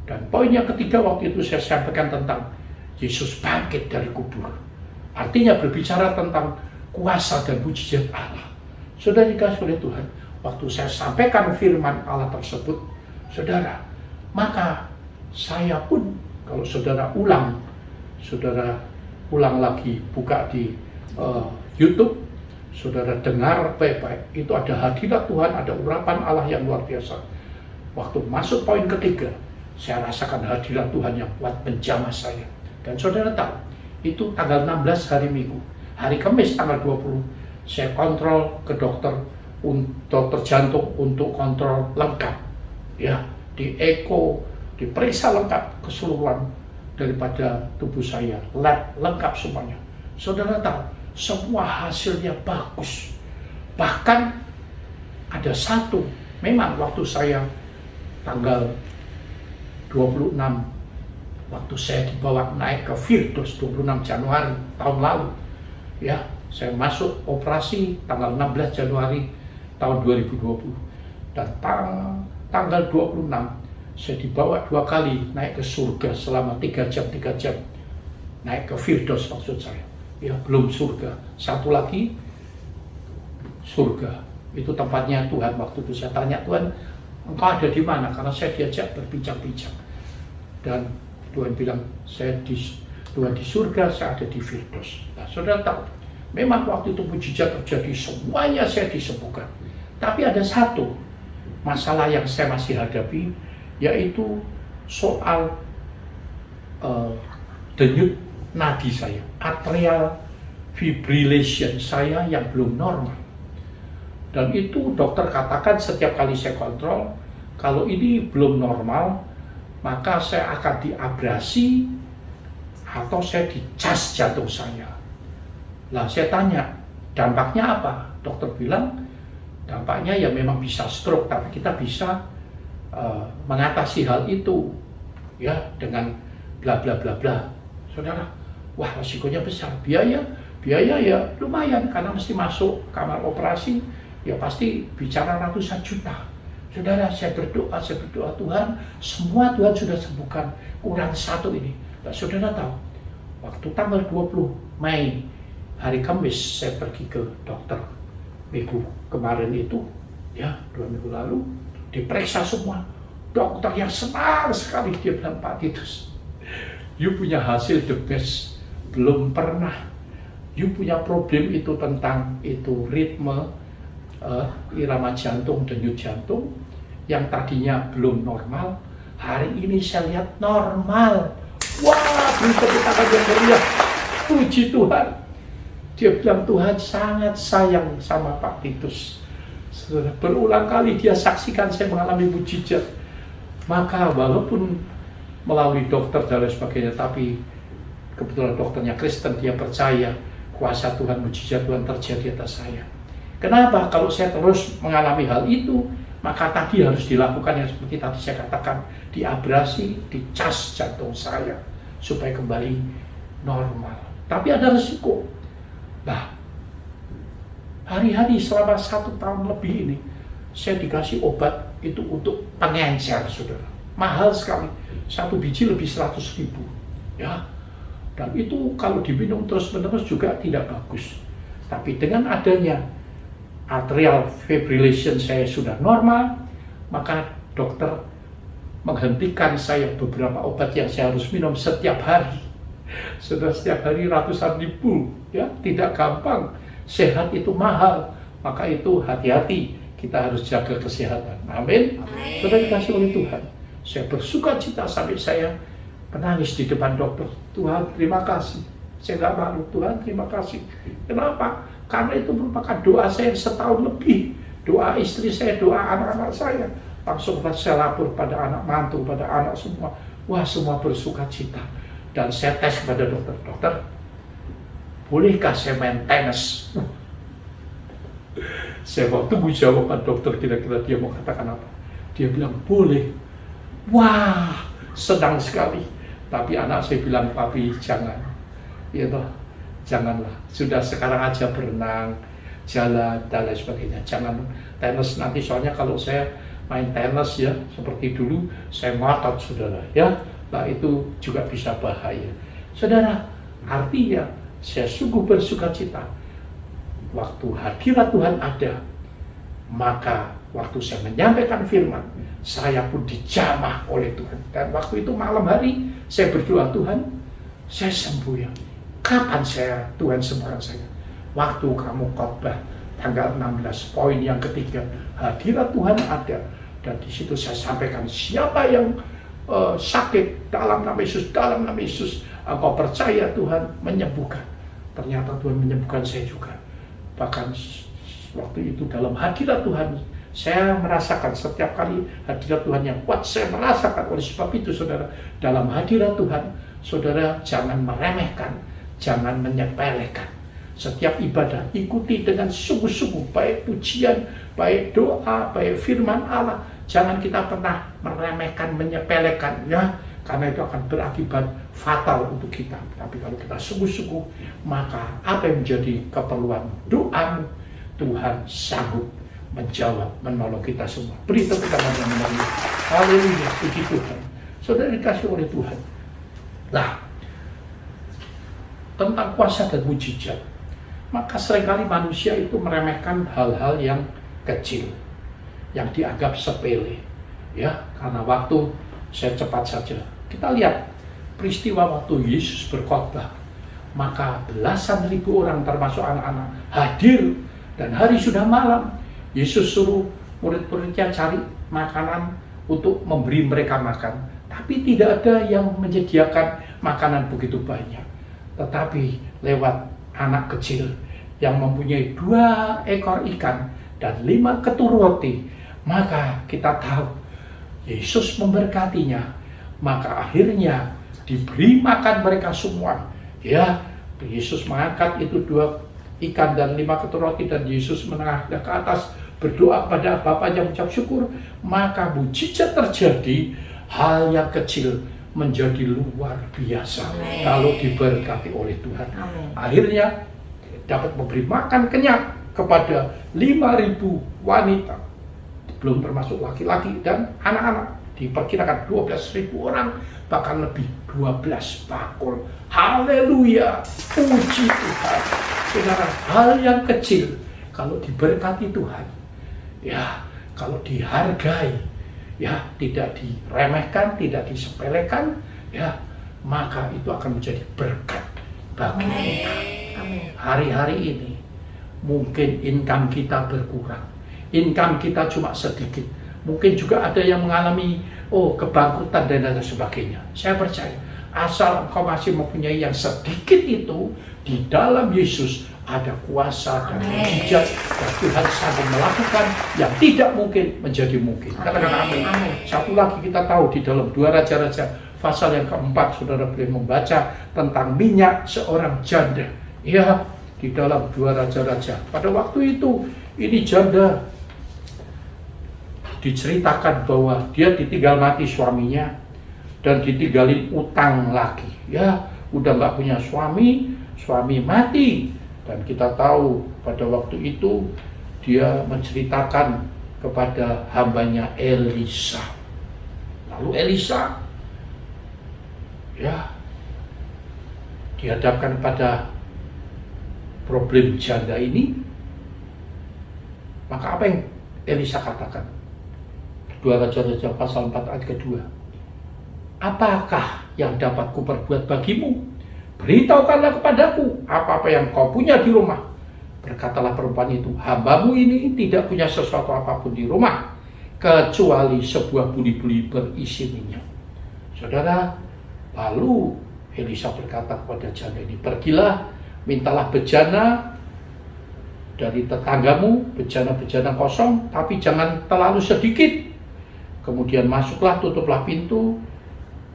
Dan poin yang ketiga waktu itu saya sampaikan tentang Yesus bangkit dari kubur. Artinya berbicara tentang kuasa dan mujizat Allah. Saudara dikasih oleh Tuhan, waktu saya sampaikan firman Allah tersebut, saudara, maka saya pun, kalau saudara ulang lagi, buka di YouTube, saudara dengar baik-baik, itu ada hadirat Tuhan, ada urapan Allah yang luar biasa. Waktu masuk poin ketiga, saya rasakan hadirat Tuhan yang kuat menjamah saya. Dan saudara tahu, itu tanggal 16 hari Minggu. Hari Kamis tanggal 20, saya kontrol ke dokter jantung untuk kontrol lengkap. Ya, di eko, diperiksa lengkap keseluruhan daripada tubuh saya, lab lengkap semuanya. Saudara tahu, semua hasilnya bagus. Bahkan ada satu, memang waktu saya tanggal 26, waktu saya dibawa naik ke Firdaus 26 Januari tahun lalu, ya, saya masuk operasi tanggal 16 Januari tahun 2020, dan tanggal 26 saya dibawa 2 kali naik ke surga selama 3 jam naik ke Firdaus maksud saya. ya belum surga. Satu lagi surga, itu tempatnya Tuhan. Waktu itu saya tanya, Tuhan, engkau ada di mana? Karena saya diajak berbincang-bincang, dan Tuhan bilang, Tuhan di surga, saya ada di Firdaus. Nah, saudara tahu, memang waktu itu mujizat terjadi, semuanya saya disembuhkan. Tapi ada satu masalah yang saya masih hadapi, yaitu soal denyut nadi saya, atrial fibrillation saya yang belum normal. Dan itu dokter katakan setiap kali saya kontrol, kalau ini belum normal, maka saya akan diabrasi atau saya dicas jantung saya. Lah saya tanya, dampaknya apa? Dokter bilang, dampaknya ya memang bisa stroke, tapi kita bisa mengatasi hal itu ya dengan bla bla bla bla. Saudara, wah resikonya besar, biaya ya lumayan karena mesti masuk kamar operasi, ya pasti bicara ratusan juta. Saudara, saya berdoa Tuhan, semua Tuhan sudah sembuhkan, kurang satu ini. Nah, saudara tahu, waktu tanggal 20 Mei, hari Kamis, saya pergi ke dokter. Minggu kemarin itu, ya 2 minggu lalu, diperiksa semua. Dokter yang senang sekali, dia bilang, Pak Titus, you punya hasil the best, belum pernah. You punya problem itu tentang itu ritme irama jantung, denyut jantung yang tadinya belum normal, hari ini saya lihat normal. Wah, beri tepuk tangan yang meriah, puji Tuhan. Dia bilang Tuhan sangat sayang sama Pak Titus. Berulang kali dia saksikan saya mengalami mujizat. Maka walaupun melalui dokter dan lain sebagainya, tapi kebetulan dokternya Kristen, dia percaya kuasa Tuhan, mujizat Tuhan terjadi atas saya. Kenapa? Kalau saya terus mengalami hal itu, maka tadi harus dilakukan yang seperti tadi saya katakan, diabrasi, dicas jantung saya supaya kembali normal. Tapi ada resiko. Nah, hari-hari selama 1 tahun lebih ini, saya dikasih obat itu untuk pengencer, saudara. Mahal sekali, 1 biji lebih 100.000, ya. Dan itu kalau diminum terus-menerus juga tidak bagus. Tapi dengan adanya atrial fibrillation saya sudah normal, maka dokter menghentikan saya beberapa obat yang saya harus minum setiap hari. Sudah setiap hari ratusan ribu, ya, tidak gampang. Sehat itu mahal, maka itu hati-hati, kita harus jaga kesehatan. Amin. Sudah dikasih oleh Tuhan. Saya bersuka cita sampai saya menangis di depan dokter. Tuhan, terima kasih. Saya nggak malu, Tuhan, terima kasih. Kenapa? Karena itu merupakan doa saya setahun lebih. Doa istri saya, doa anak-anak saya. Langsung saya lapor pada anak mantu, pada anak semua. Wah, semua bersuka cita. Dan saya tes kepada dokter. Dokter, bolehkah saya main tenis? Saya mau tunggu jawaban dokter, kira-kira dia mau katakan apa. Dia bilang, boleh. Wah, senang sekali. Tapi anak saya bilang, papi jangan. Ya toh, janganlah. Sudah sekarang aja berenang, jalan, dan lain sebagainya. Jangan tenis nanti, soalnya kalau saya main tenis ya, seperti dulu, saya ngotot, saudara. Ya, nah itu juga bisa bahaya. Saudara, artinya saya sungguh bersuka cita. Waktu hadirat Tuhan ada, maka waktu saya menyampaikan firman, saya pun dijamah oleh Tuhan. Dan waktu itu malam hari, saya berdoa, Tuhan, saya sembuh ya. Kapan Tuhan sembuhkan saya? Waktu kamu khotbah tanggal 16, poin yang ketiga, hadirat Tuhan ada. Dan di situ saya sampaikan, siapa yang sakit dalam nama Yesus, dalam nama Yesus, engkau percaya Tuhan menyembuhkan. Ternyata Tuhan menyembuhkan saya juga. Bahkan waktu itu dalam hadirat Tuhan, saya merasakan setiap kali hadirat Tuhan yang kuat, saya merasakan. Oleh sebab itu, saudara, dalam hadirat Tuhan, saudara jangan meremehkan, jangan menyepelekan. Setiap ibadah ikuti dengan sungguh-sungguh, baik pujian, baik doa, baik firman Allah. Jangan kita pernah meremehkan, menyepelekan, ya, karena itu akan berakibat fatal untuk kita. Tapi kalau kita sungguh-sungguh, maka apa yang menjadi keperluan doamu, Tuhan sanggup menjawab, menolong kita semua. Beri tepuk tangan yang meriah. Haleluya, puji Tuhan. Saudara dikasih oleh Tuhan. Nah, tentang kuasa dan mujizat, maka seringkali manusia itu meremehkan hal-hal yang kecil, yang dianggap sepele. Ya, karena waktu saya cepat saja. Kita lihat peristiwa waktu Yesus berkhotbah, maka belasan ribu orang termasuk anak-anak hadir, dan hari sudah malam. Yesus suruh murid-muridnya cari makanan untuk memberi mereka makan, tapi tidak ada yang menyediakan makanan begitu banyak. Tetapi lewat anak kecil yang mempunyai 2 ekor ikan dan 5 ketur roti, maka kita tahu Yesus memberkatinya. Maka akhirnya diberi makan mereka semua. Ya, Yesus mengangkat itu 2 ikan dan 5 ketur roti, dan Yesus menengadahkan ke atas, berdoa kepada Bapaknya, mengucap syukur. Maka mujizat terjadi. Hal yang kecil menjadi luar biasa. Amen. Kalau diberkati oleh Tuhan. Amen. Akhirnya dapat memberi makan kenyang kepada 5.000 wanita, belum termasuk laki-laki dan anak-anak. Diperkirakan 12.000 orang, bahkan lebih 12 bakul. Haleluya, puji Tuhan. Saudara, hal yang kecil kalau diberkati Tuhan, ya, kalau dihargai, ya, tidak diremehkan, tidak disepelekan, ya, maka itu akan menjadi berkat bagi kita. Amin. Hari-hari ini mungkin income kita berkurang, income kita cuma sedikit, mungkin juga ada yang mengalami kebangkrutan dan lain sebagainya. Saya percaya asal engkau masih mempunyai yang sedikit itu, di dalam Yesus ada kuasa dan mujizat, dan Tuhan sanggup melakukan yang tidak mungkin menjadi mungkin. Katakan amin. Satu lagi kita tahu di dalam 2 Raja-Raja pasal yang keempat, saudara boleh membaca tentang minyak seorang janda. Ya, di dalam 2 Raja-Raja. Pada waktu itu ini janda diceritakan bahwa dia ditinggal mati suaminya dan ditinggalin utang lagi. Ya, udah nggak punya suami, suami mati. Dan kita tahu pada waktu itu dia menceritakan kepada hambanya Elisa. Lalu Elisa, ya, dihadapkan pada problem janda ini. Maka apa yang Elisa katakan? 2 Raja-Raja pasal 4 ayat kedua. Apakah yang dapat kuperbuat bagimu? Beritahukanlah kepadaku apa-apa yang kau punya di rumah. Berkatalah perempuan itu, hambamu ini tidak punya sesuatu apapun di rumah, kecuali sebuah buli-buli berisi minyak. Saudara, lalu Elisa berkata kepada janda ini, pergilah, mintalah bejana dari tetanggamu, bejana-bejana kosong, tapi jangan terlalu sedikit. Kemudian masuklah, tutuplah pintu,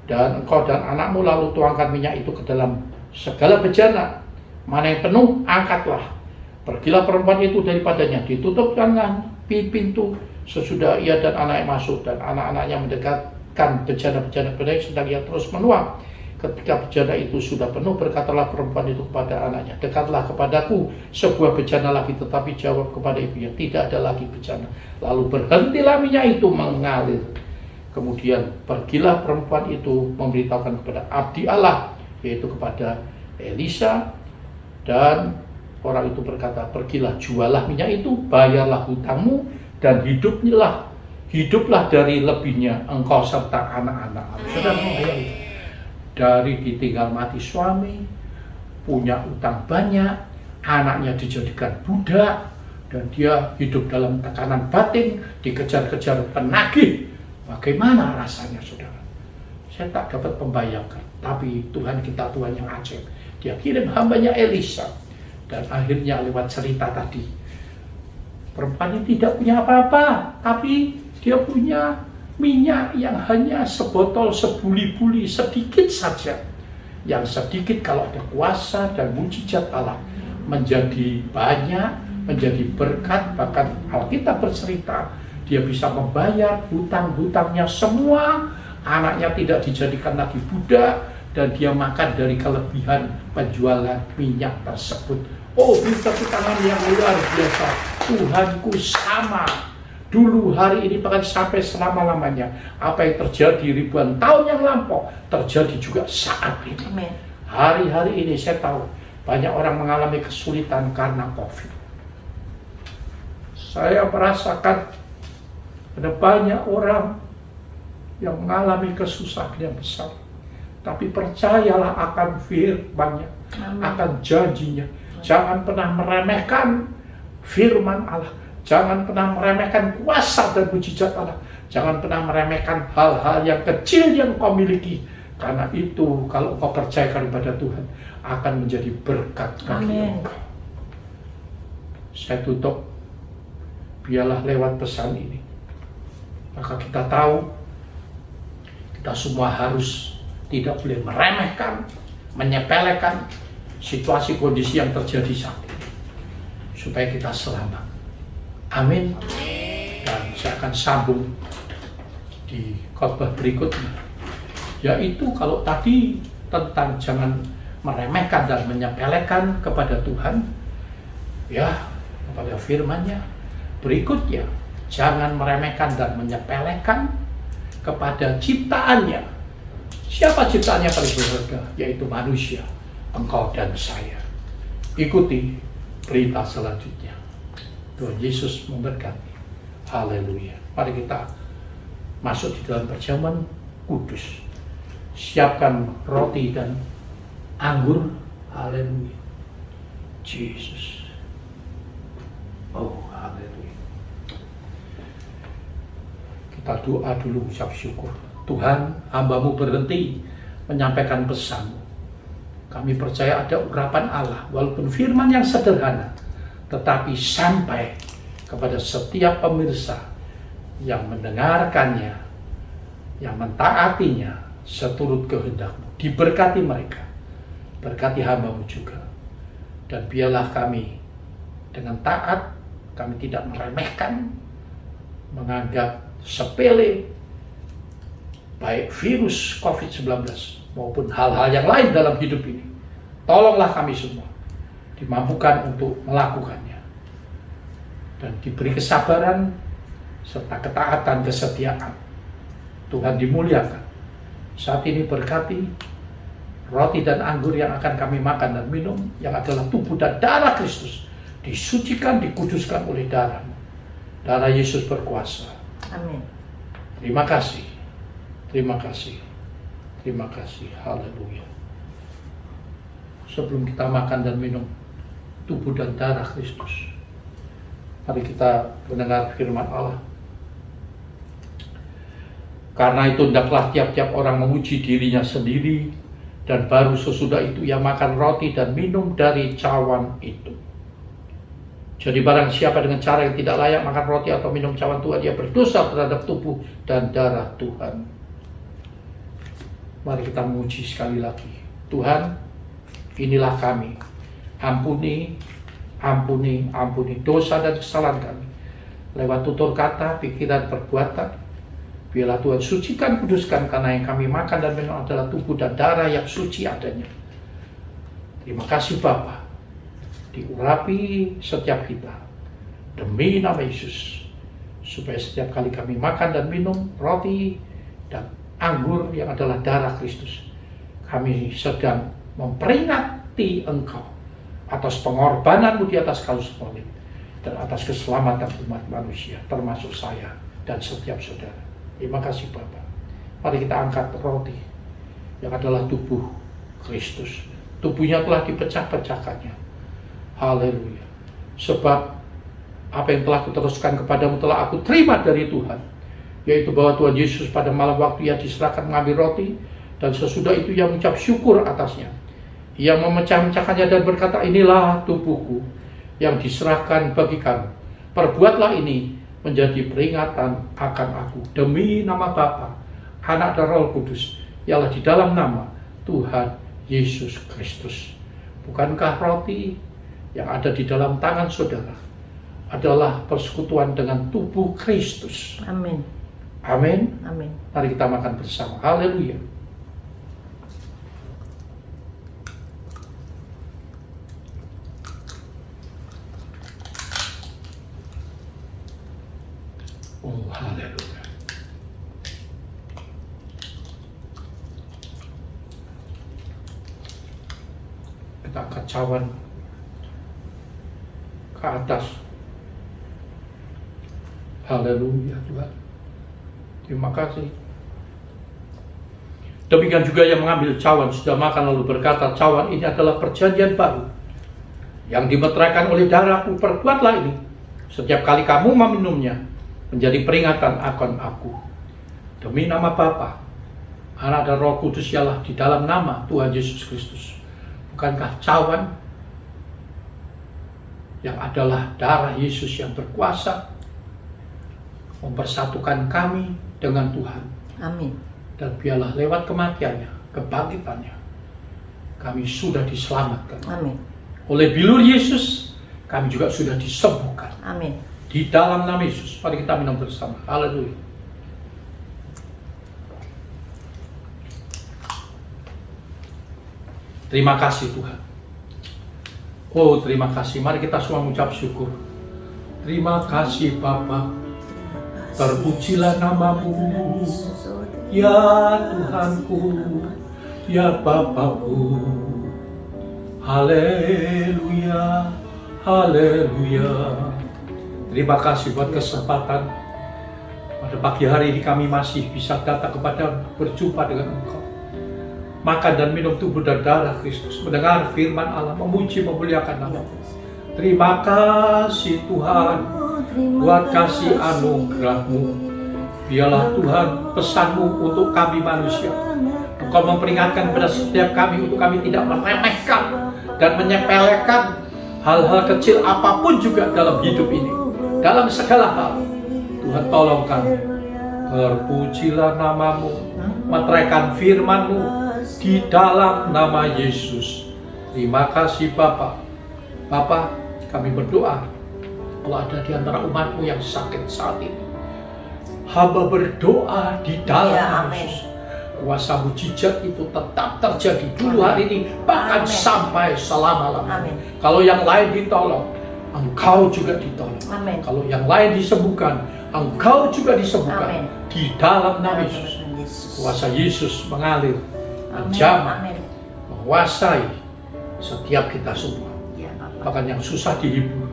dan engkau dan anakmu lalu tuangkan minyak itu ke dalam segala bejana. Mana yang penuh, angkatlah. Pergilah perempuan itu daripadanya, ditutupkanlah pintu sesudah ia dan anaknya masuk, dan anak-anaknya mendekatkan bejana-bejana yang sedang ia terus menuang. Ketika bejana itu sudah penuh, berkatalah perempuan itu kepada anaknya, dekatlah kepadaku sebuah bejana lagi. Tetapi jawab kepada ibunya, tidak ada lagi bejana. Lalu berhentilah minyak itu mengalir. Kemudian pergilah perempuan itu memberitahukan kepada abdi Allah, yaitu kepada Elisa, dan orang itu berkata, pergilah, jualah minyak itu, bayarlah hutangmu, dan hiduplah dari lebihnya engkau serta anak-anak. Saudara, bayangkan, dari ditinggal mati suami, punya utang banyak, anaknya dijadikan budak, dan dia hidup dalam tekanan batin, dikejar-kejar penagih. Bagaimana rasanya, saudara? Saya tak dapat membayangkan. Tapi Tuhan kita Tuhan yang ajaib. Dia kirim hambanya Elisa, dan akhirnya lewat cerita tadi, perempuan ini tidak punya apa-apa, tapi dia punya minyak yang hanya sebotol, sebuli-buli, sedikit saja. Yang sedikit kalau ada kuasa dan mujizat Allah menjadi banyak, menjadi berkat. Bahkan Alkitab bercerita dia bisa membayar hutang-hutangnya semua, anaknya tidak dijadikan lagi budak, dan dia makan dari kelebihan penjualan minyak tersebut. Oh, beri tepuk tangan yang luar biasa. Tuhanku sama dulu, hari ini, bahkan sampai selama-lamanya. Apa yang terjadi ribuan tahun yang lampau terjadi juga saat ini. Amen. Hari-hari ini saya tahu banyak orang mengalami kesulitan karena COVID. Saya merasakan ada banyak orang yang mengalami kesusahan yang besar. Tapi percayalah akan firman-Nya, akan janjinya. Jangan pernah meremehkan firman Allah. Jangan pernah meremehkan kuasa dan mujizat Allah. Jangan pernah meremehkan hal-hal yang kecil yang kau miliki. Karena itu kalau kau percayakan kepada Tuhan akan menjadi berkat bagi engkau. Saya tutup. Biarlah lewat pesan ini. Maka kita tahu kita semua harus tidak boleh meremehkan, menyepelekan situasi kondisi yang terjadi saat ini. Supaya kita selamat. Amin. Dan saya akan sambung di khotbah berikutnya. Yaitu kalau tadi tentang jangan meremehkan dan menyepelekan kepada Tuhan. Ya, kepada firman-Nya. Berikutnya, jangan meremehkan dan menyepelekan kepada ciptaannya. Siapa ciptaannya paling berharga? Yaitu manusia, engkau dan saya. Ikuti berita selanjutnya. Tuhan Yesus memberkati. Haleluya. Mari kita masuk di dalam perjamuan kudus. Siapkan roti dan anggur. Haleluya. Yesus. Oh, haleluya. Kita doa dulu, ucap syukur. Tuhan, hamba-Mu berhenti menyampaikan pesan-Mu. Kami percaya ada urapan Allah, walaupun firman yang sederhana, tetapi sampai kepada setiap pemirsa yang mendengarkannya, yang mentaatinya, seturut kehendak-Mu. Diberkati mereka, berkati hamba-Mu juga. Dan biarlah kami dengan taat, kami tidak meremehkan, menganggap sepele, baik virus COVID-19 maupun hal-hal yang lain dalam hidup ini. Tolonglah kami semua dimampukan untuk melakukannya dan diberi kesabaran serta ketaatan, kesetiaan. Tuhan dimuliakan. Saat ini berkati roti dan anggur yang akan kami makan dan minum, yang adalah tubuh dan darah Kristus, disucikan, dikuduskan oleh darah-Mu. Darah Yesus berkuasa. Amin. Terima kasih. Terima kasih. Terima kasih. Haleluya. Sebelum kita makan dan minum tubuh dan darah Kristus, mari kita mendengar firman Allah. Karena itu hendaklah tiap-tiap orang memuji dirinya sendiri, dan baru sesudah itu ia makan roti dan minum dari cawan itu. Jadi barang siapa dengan cara yang tidak layak makan roti atau minum cawan Tuhan, dia berdosa terhadap tubuh dan darah Tuhan. Mari kita memuji sekali lagi. Tuhan, inilah kami. Ampuni, ampuni, ampuni dosa dan kesalahan kami. Lewat tutur kata, pikiran, perbuatan. Biarlah Tuhan sucikan, kuduskan, karena yang kami makan dan minum adalah tubuh dan darah yang suci adanya. Terima kasih Bapa. Diurapi setiap kita. Demi nama Yesus. Supaya setiap kali kami makan dan minum roti dan anggur yang adalah darah Kristus, kami sedang memperingati Engkau atas pengorbanan-Mu di atas kayu salib dan atas keselamatan umat manusia, termasuk saya dan setiap saudara. Terima kasih Bapa. Mari kita angkat roti yang adalah tubuh Kristus. Tubuhnya telah dipecah-pecahkannya. Haleluya. Sebab apa yang telah kuteruskan kepadamu telah aku terima dari Tuhan, yaitu bahwa Tuhan Yesus pada malam waktu ia diserahkan mengambil roti, dan sesudah itu ia mengucap syukur atasnya. Ia memecah-mecahkannya dan berkata, inilah tubuhku yang diserahkan bagi kamu. Perbuatlah ini menjadi peringatan akan aku. Demi nama Bapa, Anak dan Roh Kudus, ialah di dalam nama Tuhan Yesus Kristus. Bukankah roti yang ada di dalam tangan saudara adalah persekutuan dengan tubuh Kristus? Amin. Amin. Amin. Mari kita makan bersama. Haleluya. Oh, haleluya. minta kacauan ke atas. Haleluya Tuhan. Terima kasih. Demikian juga yang mengambil cawan sudah makan lalu berkata, cawan ini adalah perjanjian baru yang dimeteraikan oleh darahku. Perbuatlah ini setiap kali kamu meminumnya menjadi peringatan akan aku. Demi nama Bapa, Anak dan Roh Kudus, ialah di dalam nama Tuhan Yesus Kristus. Bukankah cawan yang adalah darah Yesus yang berkuasa mempersatukan kami dengan Tuhan? Amin. Dan biarlah lewat kematiannya, kebangkitannya, kami sudah diselamatkan. Amin. Oleh bilur Yesus, kami juga sudah disembuhkan. Amin. Di dalam nama Yesus, mari kita minum bersama. Haleluya. Terima kasih Tuhan. Oh, terima kasih. Mari kita semua mengucap syukur. Terima kasih Bapa. Terpujilah namamu, ya Tuhanku, ya Bapakku. Haleluya, haleluya. Terima kasih buat kesempatan pada pagi hari ini kami masih bisa datang kepada berjumpa dengan Engkau, makan dan minum tubuh dan darah Kristus, mendengar firman Allah, memuji memuliakan nama-Mu. Terima kasih Tuhan buat kasih anugerah-Mu. Biarlah Tuhan pesan-Mu untuk kami manusia. Engkau memperingatkan kepada setiap kami untuk kami tidak meremehkan dan menyepelekan hal-hal kecil apapun juga dalam hidup ini. Dalam segala hal, Tuhan tolong kami. Terpujilah namamu, meteraikan firman-Mu di dalam nama Yesus. Terima kasih Bapa. Bapa, kami berdoa, kalau ada di antara umat-Mu yang sakit saat ini, hamba berdoa di dalam nama Yesus, kuasa mujizat itu tetap terjadi dulu hari ini, bahkan sampai selama-lamanya. Kalau yang lain ditolong, Engkau juga ditolong. Amen. Kalau yang lain disembuhkan, Engkau juga disembuhkan. Amen. Di dalam nama Yesus, kuasa Yesus mengalir, menjamah, menguasai setiap kita semua. Bahkan yang susah dihibur,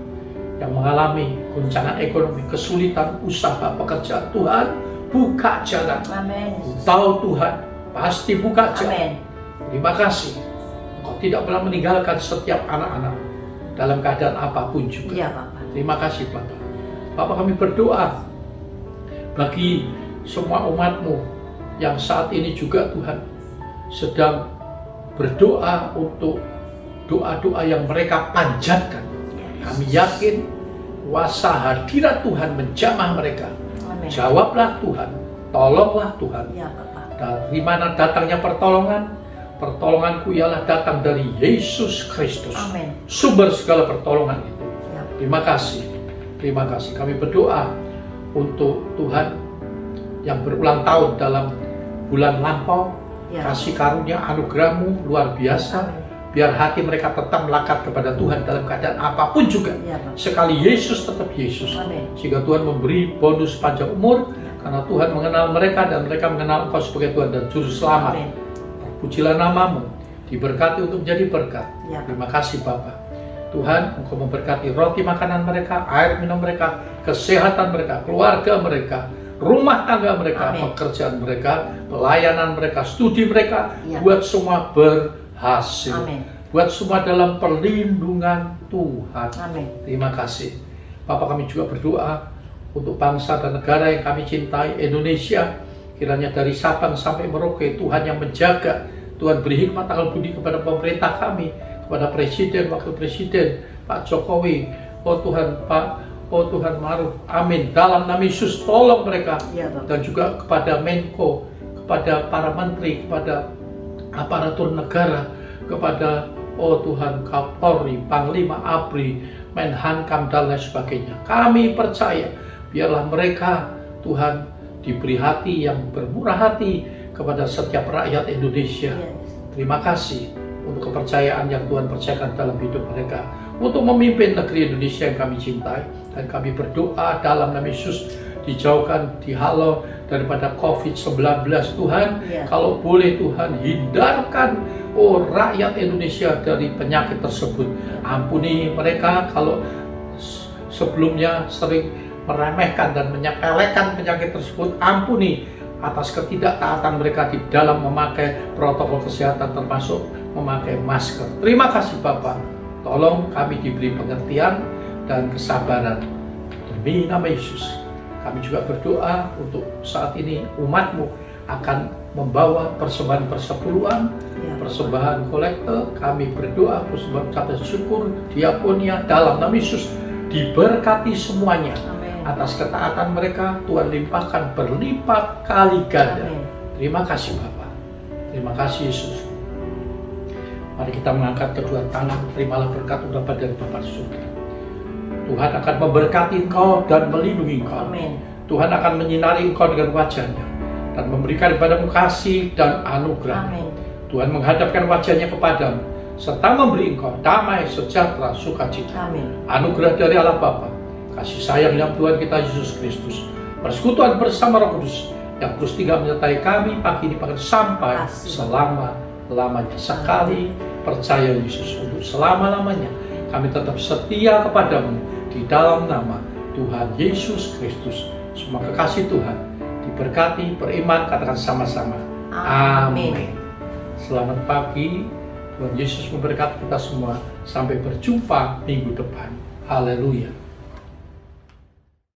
yang mengalami goncangan ekonomi, kesulitan usaha, pekerjaan, Tuhan buka jalan. Amen. Tahu Tuhan pasti buka jalan. Amen. Terima kasih. Engkau tidak pernah meninggalkan setiap anak-anak dalam keadaan apapun juga. Ya, Bapak. Terima kasih Bapak. Bapak, kami berdoa bagi semua umat-Mu yang saat ini juga Tuhan sedang berdoa untuk doa-doa yang mereka panjatkan. Kami yakin kuasa hadirat Tuhan menjamah mereka. Amen. Jawablah Tuhan, tolonglah Tuhan. Ya, Bapak. Dari mana datangnya pertolongan? Pertolonganku ialah datang dari Yesus Kristus. Amen. Sumber segala pertolongan itu. Ya. Terima kasih. Terima kasih. Kami berdoa untuk Tuhan yang berulang tahun dalam bulan lampau. Ya. Kasih karunia anugerah-Mu luar biasa. Amen. Biar hati mereka tetap melekat kepada Tuhan dalam keadaan apapun juga. Ya, sekali Yesus tetap Yesus. Amen. Sehingga Tuhan memberi bonus panjang umur. Ya. Karena Tuhan mengenal mereka dan mereka mengenal Engkau sebagai Tuhan dan Juru Selamat. Amen. Pujilah namamu, diberkati untuk menjadi berkat. Ya. Terima kasih Bapa. Tuhan, Engkau memberkati roti makanan mereka, air minum mereka, kesehatan mereka, keluarga mereka, rumah tangga mereka, amen, pekerjaan mereka, pelayanan mereka, studi mereka, ya, buat semua berhasil. Amen. Buat semua dalam perlindungan Tuhan. Amen. Terima kasih. Bapak, kami juga berdoa untuk bangsa dan negara yang kami cintai, Indonesia. Kiranya dari Sabang sampai Merauke, Tuhan yang menjaga. Tuhan beri hikmat akal budi kepada pemerintah kami, kepada Presiden, Wakil Presiden, Pak Jokowi, oh Tuhan, oh Tuhan Ma'ruf, amin. Dalam nama Yesus, tolong mereka. Ya, dan juga kepada Menko, kepada para menteri, kepada aparatur negara, kepada oh Tuhan Kapolri, Panglima ABRI, Menhankam dan lain sebagainya. Kami percaya, biarlah mereka Tuhan diberi hati yang bermurah hati kepada setiap rakyat Indonesia. Terima kasih untuk kepercayaan yang Tuhan percayakan dalam hidup mereka untuk memimpin negeri Indonesia yang kami cintai. Dan kami berdoa dalam nama Yesus, dijauhkan, dihalau daripada COVID-19 Tuhan. Ya. Kalau boleh Tuhan, hindarkan rakyat Indonesia dari penyakit tersebut. Ampuni mereka kalau sebelumnya sering meremehkan dan menyepelekan penyakit tersebut. Ampuni atas ketidaktaatan mereka di dalam memakai protokol kesehatan, termasuk memakai masker. Terima kasih Bapak. Tolong kami diberi pengertian dan kesabaran. Demi nama Yesus, kami juga berdoa untuk saat ini umat-Mu akan membawa persembahan persepuluhan, Ya. persembahan kolektor. Kami berdoa, persembahan kata syukur, diakonia dalam nama Yesus diberkati semuanya. Amin. Atas ketaatan mereka, Tuhan limpahkan berlipat kali ganda. Amin. Terima kasih Bapak. Terima kasih Yesus. Mari kita mengangkat kedua tangan, terimalah berkat urapan dari Bapa surga. Tuhan akan memberkati engkau dan melindungi engkau. Amin. Tuhan akan menyinari engkau dengan wajahnya dan memberikan kepadamu kasih dan anugerah. Amin. Tuhan menghadapkan wajahnya kepadamu serta memberi engkau damai, sejahtera, sukacita. Amin. Anugerah dari Allah Bapa, kasih sayang yang Tuhan kita Yesus Kristus, persekutuan bersama Roh Kudus yang terus tinggal menyertai kami pagi ini bahkan sampai Kasih. selama-lamanya. Sekali percaya Yesus, untuk selama-lamanya kami tetap setia kepadamu di dalam nama Tuhan Yesus Kristus. Semua kekasih Tuhan diberkati, beriman, katakan sama-sama. Amin. Selamat pagi. Tuhan Yesus memberkati kita semua. Sampai berjumpa minggu depan. Haleluya.